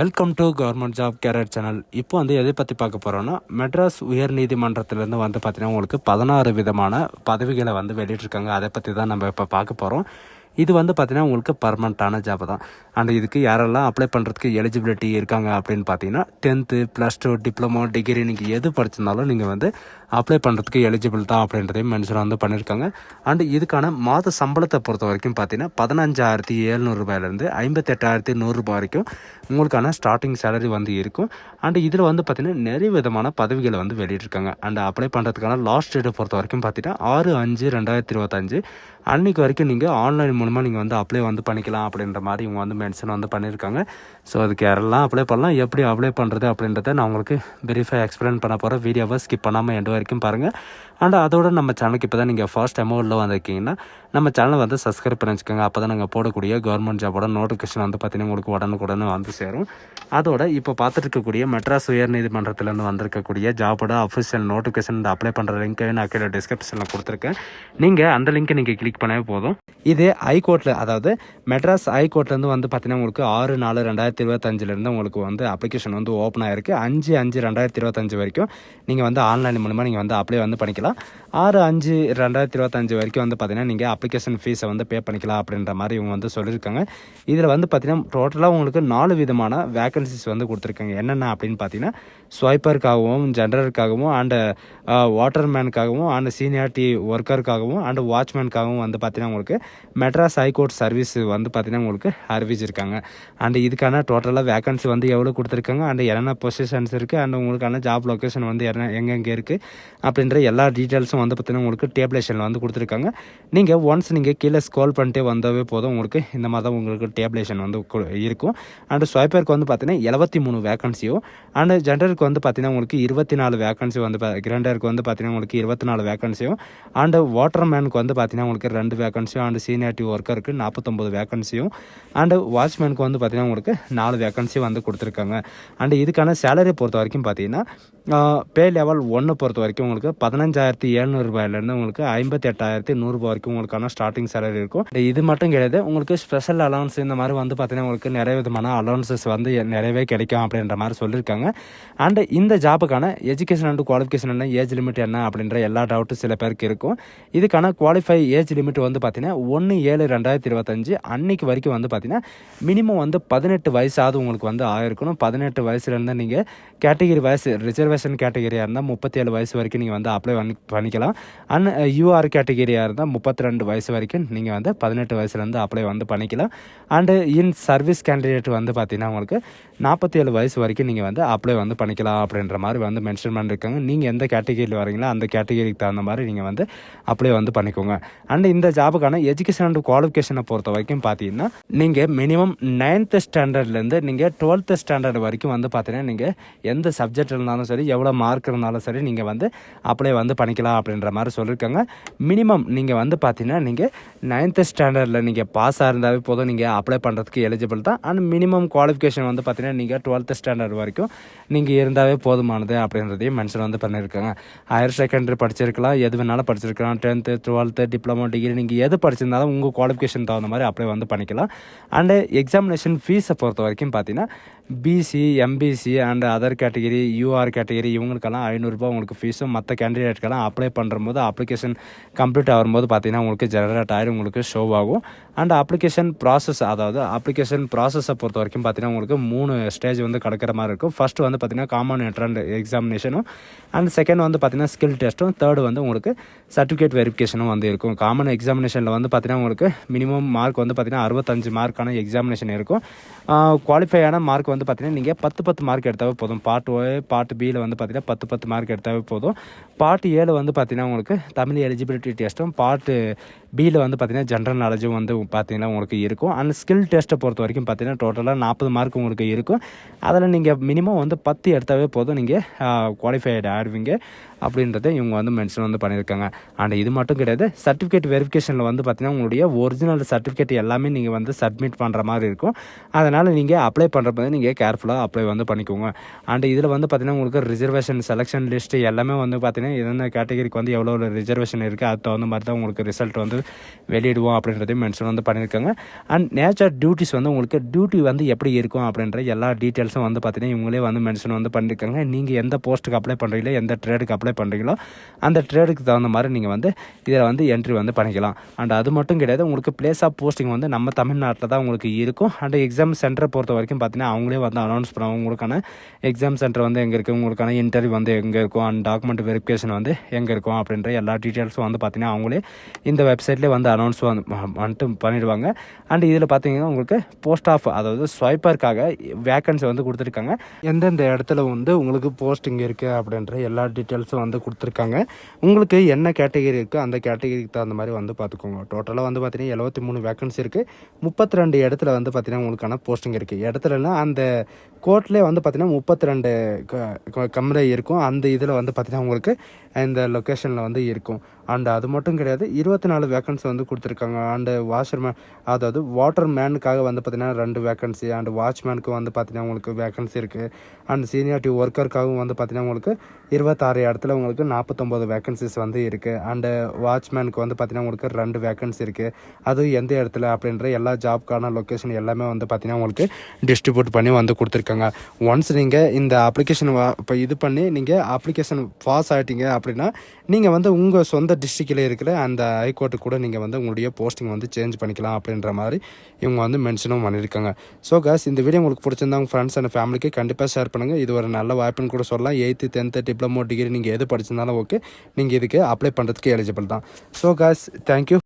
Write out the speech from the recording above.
Welcome to government job career channel. இப்போ வந்து எதை பற்றி பார்க்க போகிறோன்னா, மெட்ராஸ் உயர் நீதிமன்றத்திலேருந்து வந்து பார்த்திங்கன்னா உங்களுக்கு 16 விதமான பதவிகளை வந்து வெளியிட்டிருக்காங்க. அதை பற்றி தான் நம்ம இப்போ பார்க்க போகிறோம். இது வந்து பார்த்திங்கன்னா உங்களுக்கு பர்மனெண்ட்டான ஜாப் தான். அண்ட் இதுக்கு யாரெல்லாம் அப்ளை பண்ணுறதுக்கு எலிஜிபிலிட்டி இருக்காங்க அப்படின்னு பார்த்தீங்கன்னா 10th +2 டிப்ளமோ டிகிரி நீங்கள் எது படிச்சிருந்தாலும் நீங்கள் வந்து அப்ளை பண்ணுறதுக்கு எலிஜிபிள் தான் அப்படின்றதையும் மென்ஷன் வந்து பண்ணியிருக்காங்க. அண்ட் இதுக்கான மாத சம்பளத்தை பொறுத்த வரைக்கும் பார்த்தீங்கன்னா 15,700 ரூபாயிலேருந்து 58,100 ரூபாய் வரைக்கும் உங்களுக்கான ஸ்டார்டிங் சேலரி வந்து இருக்கும். அண்ட் இதில் வந்து பார்த்திங்கன்னா நிறைய விதமான பதவிகளை வந்து வெளியிட்டிருக்காங்க. அண்ட் அப்ளை பண்ணுறதுக்கான லாஸ்ட் டேட்டை பொறுத்த வரைக்கும் பார்த்தீங்கன்னா 6/5/2025 அன்றைக்கு வரைக்கும் நீங்கள் ஆன்லைன் மூலமாக நீங்கள் வந்து அப்ளை வந்து பண்ணிக்கலாம் அப்படின்ற மாதிரி இவங்க வந்து மென்ஷன் வந்து பண்ணியிருக்காங்க. ஸோ அதுக்கு யாரெல்லாம் அப்ளை பண்ணலாம், எப்படி அப்ளை பண்ணுறது அப்படின்றத நான் உங்களுக்கு எக்ஸ்பிளைன் பண்ண போகிறேன். வீடியோவை ஸ்கிப் பண்ணாமல் எண்டு வரைக்கும் பாருங்கள். அண்ட் அதோட நம்ம சேனலுக்கு இப்போ தான் நீங்கள் ஃபர்ஸ்ட் டைம் உள்ள வந்திருக்கீங்கன்னா நம்ம சேனலை வந்து சப்ஸ்கிரைப் பண்ணி வச்சுக்கோங்க. அப்போ தான் நாங்கள் போடக்கூடிய கவர்மெண்ட் ஜாபோட நோட்டிஃபிகேஷன் வந்து பார்த்திங்கன்னா உங்களுக்கு உடனுக்குடனே வந்து சேரும். அதோட இப்போ பார்த்துட்டு இருக்கக்கூடிய மெட்ராஸ் உயர் நீதிமன்றத்திலேருந்து வந்திருக்கக்கூடிய ஜாபோட அஃபிஷியல் நோட்டிஃபிகேஷன் அப்ளை பண்ணுற லிங்க்கை நான் கீழே டிஸ்கிரிப்ஷனில் கொடுத்துருக்கேன். நீங்கள் அந்த லிங்க்கை நீங்கள் கிளிக் பண்ணவே போதும். இதே ஹைகோர்ட்டில், அதாவது மெட்ராஸ் ஹைகோர்ட்லேருந்து வந்து பார்த்திங்கன்னா உங்களுக்கு 6/4/2025 உங்களுக்கு வந்து அப்ளிகேஷன் வந்து ஓப்பன் ஆகிருக்கு. 5/5/2025 வரைக்கும் நீங்கள் வந்து ஆன்லைன் மூலமாக நீங்கள் வந்து அப்ளை வந்து பண்ணிக்கலாம். 6/5/2025 வரைக்கும் வந்து பார்த்திங்கன்னா நீங்கள் அப்ளிகேஷன் ஃபீஸை வந்து பே பண்ணிக்கலாம் அப்படின்ற மாதிரி இவங்க வந்து சொல்லியிருக்காங்க. இதில் வந்து பார்த்திங்கன்னா டோட்டலாக உங்களுக்கு 4 விதமான வேக்கன்சிஸ் வந்து கொடுத்துருக்காங்க. என்னென்ன அப்படின்னு பார்த்தீங்கன்னா ஸ்வைப்பருக்காகவும், ஜென்ரருக்காகவும், அண்டு வாட்டர்மேனுக்காகவும், அண்டு சீனியாரிட்டி ஒர்க்கருக்காகவும், அண்டு வாட்ச்மேனுக்காகவும் வந்து பார்த்திங்கன்னா உங்களுக்கு மெட்ராஸ் ஹைகோர்ட் சர்வீஸ் வந்து பார்த்திங்கன்னா உங்களுக்கு அறிவிச்சிருக்காங்க. அண்டு இதுக்கான டோட்டலாக வேக்கன்சி வந்து எவ்வளோ கொடுத்துருக்காங்க, அண்டு என்னென்ன பொசிஷன்ஸ் இருக்குது, அண்டு உங்களுக்கான ஜாப் லொக்கேஷன் வந்து எங்கெங்கே இருக்குது அப்படின்ற எல்லா டீட்டெயில்ஸும் வந்து பார்த்திங்கன்னா உங்களுக்கு டேபிளேஷனில் வந்து கொடுத்துருக்காங்க. நீங்கள் ஒன்ஸ் நீங்கள் கீழே ஸ்க்ரோல் பண்ணிட்டே வந்தாவே போதும், உங்களுக்கு இந்த மாதிரி தான் உங்களுக்கு டேபிளேஷன் வந்து இருக்கும். அண்டு ஸ்வைப்பருக்கு வந்து பார்த்திங்கன்னா 73 வேக்கன்சியும், அண்டு ஜென்டருக்கு வந்து பார்த்திங்கன்னா உங்களுக்கு 24 வேக்கன்சி வந்து கிரைண்டருக்கு வந்து பார்த்திங்கன்னா உங்களுக்கு 24 வேக்கன்சியும், அண்டு வாட்டர்மேனுக்கு வந்து பார்த்திங்கன்னா உங்களுக்கு 2 வேக்கன்சியும், அண்டு சீனியாரிட்டி ஒர்க்கருக்கு 49 வேக்கன்சியும், அண்டு வாட்ச்மேனுக்கு வந்து பார்த்திங்கன்னா உங்களுக்கு 4 வேக்கன்சியும் வந்து கொடுத்துருக்காங்க. அண்டு இதுக்கான சேலரி பொறுத்த வரைக்கும் பார்த்திங்கன்னா பே லெவல் 1 பொறுத்த வரைக்கும் உங்களுக்கு 15,700 ரூபாயிலேருந்து உங்களுக்கு 58,100 ரூபாய் வரைக்கும் உங்களுக்கான ஸ்டார்டிங் சேலரி இருக்கும். இது மட்டும் கிடையாது, உங்களுக்கு ஸ்பெஷல் அலவன்ஸ் இந்த மாதிரி வந்து பார்த்திங்கன்னா உங்களுக்கு நிறைய விதமான அலவன்சஸ் வந்து நிறையவே கிடைக்கும் அப்படின்ற மாதிரி சொல்லியிருக்காங்க. அண்டு இந்த ஜாபுக்கான எஜுகேஷன் அண்ட் குவாலிஃபிகேஷன் என்ன, ஏஜ் லிமிட் என்ன அப்படின்ற எல்லா டவுட்டும் சில பேருக்கு இருக்கும். இதுக்கான குவாலிஃபை ஏஜ் லிமிட் வந்து பார்த்திங்கன்னா 1/7/2025 அன்னைக்கு வரைக்கும் வந்து பார்த்திங்கன்னா மினிமம் வந்து 18 வயசாவது உங்களுக்கு வந்து ஆயிருக்கணும். 18 வயசுலேருந்து நீங்கள் கேட்டகிரி வயசு ரிசர்வேஷன் கேட்டகிரியாக இருந்தால் 37 வயசு வரைக்கும் நீங்கள் வந்து அப்ளை பண்ணிக்கலாம். அண்ட் யூஆர் கேட்டகிரியாக இருந்தால் 32 வயசு வரைக்கும் நீங்கள் வந்து 18 வயசுலேருந்து அப்ளை வந்து பண்ணிக்கலாம். அண்டு இன் சர்வீஸ் கேண்டிடேட் வந்து பார்த்திங்கன்னா உங்களுக்கு 47 வயசு வரைக்கும் நீங்கள் வந்து அப்ளை வந்து பண்ணிக்கலாம் அப்படின்ற மாதிரி வந்து மென்ஷன் பண்ணியிருக்காங்க. நீங்கள் எந்த கேட்டகிரியில் வரீங்களோ அந்த கேட்டகிரிக்கு தகுந்த மாதிரி நீங்கள் வந்து அப்ளை வந்து பண்ணிக்கோங்க. அண்ட் இந்த ஜாபுக்கான எஜுகேஷன் அண்ட் குவாலிஃபிகேஷனை பொறுத்த வரைக்கும் பார்த்தீங்கன்னா நீங்கள் மினிமம் 9th ஸ்டாண்டர்ட்லேருந்து நீங்கள் 12th ஸ்டாண்டர்ட் வரைக்கும் வந்து பார்த்தீங்கன்னா நீங்கள் எந்த சப்ஜெக்ட் இருந்தாலும் சரி, எவ்வளோ மார்க் இருந்தாலும் சரி நீங்கள் வந்து அப்ளை வந்து பண்ணிக்கலாம் அப்படின்ற மாதிரி சொல்லியிருக்காங்க. மினிமம் நீங்கள் வந்து பார்த்தீங்கன்னா நீங்கள் 9th ஸ்டாண்டர்டில் நீங்கள் பாஸாக இருந்தாவே போதும், நீங்கள் அப்ளை பண்ணுறதுக்கு எலிஜிபிள் தான். அண்ட் மினிமம் குவாலிஃபிகேஷன் வந்து பார்த்தீங்கன்னா நீங்கள் 12th ஸ்டாண்டர்ட் வரைக்கும் நீங்கள் இருந்தாவே போதுமானது அப்படின்றதையும் மென்ஷன் வந்து பண்ணியிருக்காங்க. ஹையர் செகண்டரி படிச்சிருக்கலாம், எது வேணாலும் படிச்சிருக்கலாம், 10th 12th டிப்ளமோ டிகிரி நீங்கள் எது படிச்சிருந்தாலும் உங்கள் குவாலிஃபிகேஷன் தகுந்த மாதிரி அப்ளை வந்து பண்ணிக்கலாம். அண்டு எக்ஸாமினேஷன் ஃபீஸை பொறுத்த வரைக்கும் பார்த்தீங்கன்னா BC, MBC and other category, UR category இவங்களுக்கெல்லாம் 500 ரூபாய் உங்களுக்கு ஃபீஸும், மற்ற கேண்டிடேட்கெல்லாம் அப்ளை பண்ணும்போது அப்ளிகேஷன் கம்ப்ளீட் ஆகும்போது பார்த்தீங்கன்னா உங்களுக்கு ஜெனரேட் ஆகிடும், உங்களுக்கு ஷோ ஆகும். அண்ட் அப்ளிகேஷன் ப்ராசஸ், அதாவது அப்ளிகேஷன் ப்ராசஸை பொறுத்த வரைக்கும் பார்த்தீங்கன்னா உங்களுக்கு 3 ஸ்டேஜ் வந்து கிடக்கிற மாதிரி இருக்கும். ஃபர்ஸ்ட் வந்து பார்த்தீங்கன்னா காமன் என்ட்ரன்ஸ் எக்ஸாமினேஷனும், அண்ட் செகண்ட் வந்து பார்த்தீங்கன்னா ஸ்கில் டெஸ்ட்டும், தேர்டு வந்து உங்களுக்கு சர்டிஃபிகேட் வெரிஃபிகேஷனும் வந்து இருக்கும். காமன் எக்ஸாமினேஷனில் வந்து பார்த்தீங்கன்னா உங்களுக்கு மினிமம் மார்க் வந்து பார்த்தீங்கன்னா 65 மார்க்கான எக்ஸாமினேஷன் இருக்கும். குவாலிஃபையான மார்க் வந்து பார்த்தீங்கன்னா நீங்கள் 10 மார்க் எடுத்தாவே போதும். பார்ட் ஓ, பார்ட் பியில் வந்து பார்த்தீங்கன்னா 10 மார்க் எடுத்தாவே போதும். பார்ட் ஏல வந்து பார்த்தீங்கன்னா உங்களுக்கு தமிழ் எலிஜிபிலிட்டி டெஸ்ட்டும், பார்ட் பியில் வந்து பார்த்தீங்கன்னா ஜென்ரல் நாலேஜும் வந்து பார்த்தீங்கன்னா உங்களுக்கு இருக்கும். அண்ட் ஸ்கில் டெஸ்ட்டை பொறுத்த வரைக்கும் பார்த்தீங்கன்னா டோட்டலாக 40 மார்க் உங்களுக்கு இருக்கும். அதில் நீங்கள் மினிமம் வந்து 10 எடுத்தாவே போதும், நீங்கள் குவாலிஃபைடு ஆடுவீங்க அப்படின்றத இவங்க வந்து மென்ஷன் வந்து பண்ணியிருக்காங்க. அண்ட் இது மட்டும் கிடையாது, சர்டிஃபிகேட் வெரிஃபிகேஷனில் வந்து பார்த்தீங்கன்னா உங்களுடைய ஒரிஜினல் சர்டிஃபிகேட் எல்லாமே நீங்கள் வந்து சப்மிட் பண்ணுற மாதிரி இருக்கும். அதனால் நீங்கள் அப்ளை பண்ணுறப்ப நீங்கள் நீங்கள் கேர்ஃபுல்லாக அப்ளை வந்து பண்ணிக்கோங்க. அண்ட் இதில் வந்து பார்த்திங்கன்னா உங்களுக்கு ரிசர்வேஷன் செலெக்ஷன் லிஸ்ட்டு எல்லாமே வந்து பார்த்திங்கன்னா என்னென்ன கேட்டகரிக்கு வந்து எவ்வளோ ரிசர்வேஷன் இருக்குது அது தகுந்த மாதிரி தான் உங்களுக்கு ரிசல்ட் வந்து வெளியிடுவோம் அப்படின்றதையும் மென்ஷன் வந்து பண்ணியிருக்காங்க. அண்ட் நேச்சர் டியூட்டிஸ் வந்து உங்களுக்கு டியூட்டி வந்து எப்படி இருக்கும் அப்படின்ற எல்லா டீட்டெயில்ஸும் வந்து பார்த்திங்கன்னா இவங்களே வந்து மென்ஷன் வந்து பண்ணியிருக்காங்க. நீங்கள் எந்த போஸ்ட்டுக்கு அப்ளை பண்ணுறீங்களோ எந்த ட்ரேடுக்கு அப்ளை பண்ணுறீங்களோ அந்த ட்ரேடுக்கு தகுந்த மாதிரி நீங்கள் வந்து இதில் வந்து என்ட்ரி வந்து பண்ணிக்கலாம். அண்ட் அது மட்டும் கிடையாது, உங்களுக்கு பிளேஸ் ஆஃப் போஸ்டிங் வந்து நம்ம தமிழ்நாட்டில் தான் உங்களுக்கு இருக்கும். அண்ட் எக்ஸாம் சென்டரை பொறுத்த வரைக்கும் பார்த்தீங்கன்னா அவங்களே வந்து அனௌன்ஸ் பண்ணுவாங்க உங்களுக்கான எக்ஸாம் சென்டர் வந்து எங்கே இருக்குது, உங்களுக்கான இன்டர்வியூ வந்து எங்கே இருக்கும், அண்ட் டாக்குமெண்ட் வெரிஃபிகேஷன் வந்து எங்கே இருக்கும் அப்படின்ற எல்லா டீட்டெயில்ஸும் வந்து பார்த்திங்கன்னா அவங்களே இந்த வெப்சைட்லேயே வந்து அனௌன்ஸ் வந்துட்டு பண்ணிடுவாங்க. அண்ட் இதில் பார்த்தீங்கன்னா உங்களுக்கு போஸ்ட் ஆஃப் அதாவது ஸ்வைப்பருக்காக வேக்கன்சி வந்து கொடுத்துருக்காங்க. எந்தெந்த இடத்துல வந்து உங்களுக்கு போஸ்டிங் இருக்குது அப்படின்ற எல்லா டீட்டெயில்ஸும் வந்து கொடுத்துருக்காங்க. உங்களுக்கு என்ன கேட்டகரி இருக்குது அந்த கேட்டகரிக்கு தகுந்த மாதிரி வந்து பார்த்துக்கோங்க. டோட்டலாக வந்து பார்த்திங்கன்னா 73 வேக்கன்சி இருக்குது. 32 இடத்துல வந்து பார்த்திங்கன்னா உங்களுக்கான போஸ்டிங் இருக்குது. இடத்துலனா அந்த கோர்ட்லேயே வந்து பார்த்திங்கன்னா 32 கம்பெனி இருக்கும். அந்த இதில் வந்து பார்த்திங்கன்னா உங்களுக்கு இந்த லொக்கேஷனில் வந்து இருக்கும். அண்ட் அது மட்டும் கிடையாது, 24 வேக்கன்சி வந்து கொடுத்துருக்காங்க. அண்டு வாஷர்மேன் அதாவது வாட்டர் மேனுக்காக வந்து பார்த்திங்கன்னா 2 வேக்கன்சி, அண்டு வாட்ச்மேனுக்கு வந்து பார்த்திங்கன்னா உங்களுக்கு வேக்கன்சி இருக்குது. அண்ட் சீனியாரிட்டி ஒர்க்கருக்காகவும் வந்து பார்த்திங்கன்னா உங்களுக்கு 26 இடத்துல உங்களுக்கு 49 வேக்கன்சிஸ் வந்து இருக்குது. அண்டு வாட்ச்மேனுக்கு வந்து பார்த்திங்கன்னா உங்களுக்கு 2 வேக்கன்சி இருக்குது. அதுவும் எந்த இடத்துல அப்படின்ற எல்லா ஜாப்க்கான லொக்கேஷன் எல்லாமே வந்து பார்த்திங்கன்னா உங்களுக்கு டிஸ்ட்ரிபியூட் பண்ணி வந்து கொடுத்துருக்காங்க. ஒன்ஸ் நீங்கள் இந்த அப்ளிகேஷன் இப்போ இது பண்ணி நீங்கள் அப்ளிகேஷன் பாஸ் ஆகிட்டீங்க அப்படின்னா நீங்கள் வந்து உங்கள் சொந்த டிஸ்ட்ரிக்டில் இருக்கிற அந்த ஹைகோர்ட்டுக்கு கூட நீங்கள் வந்து உங்களுடைய போஸ்டிங் வந்து சேஞ்ச் பண்ணிக்கலாம் அப்படின்ற மாதிரி இவங்க வந்து மென்ஷனும் பண்ணியிருக்காங்க. ஸோ காஸ் இந்த வீடியோ உங்களுக்கு பிடிச்சிருந்தா உங்கள் ஃப்ரெண்ட்ஸ் அண்ட் ஃபேமிலிக்கு கண்டிப்பாக ஷேர் பண்ணுங்கள். இது ஒரு நல்ல வாய்ப்புன்னு கூட சொல்லலாம். 8th 10th டிப்ளமோ டிகிரி நீங்கள் எது படிச்சிருந்தாலும் ஓகே, நீங்கள் இதுக்கு அப்ளை பண்ணுறதுக்கு எலிஜிபிள் தான். So guys thank you.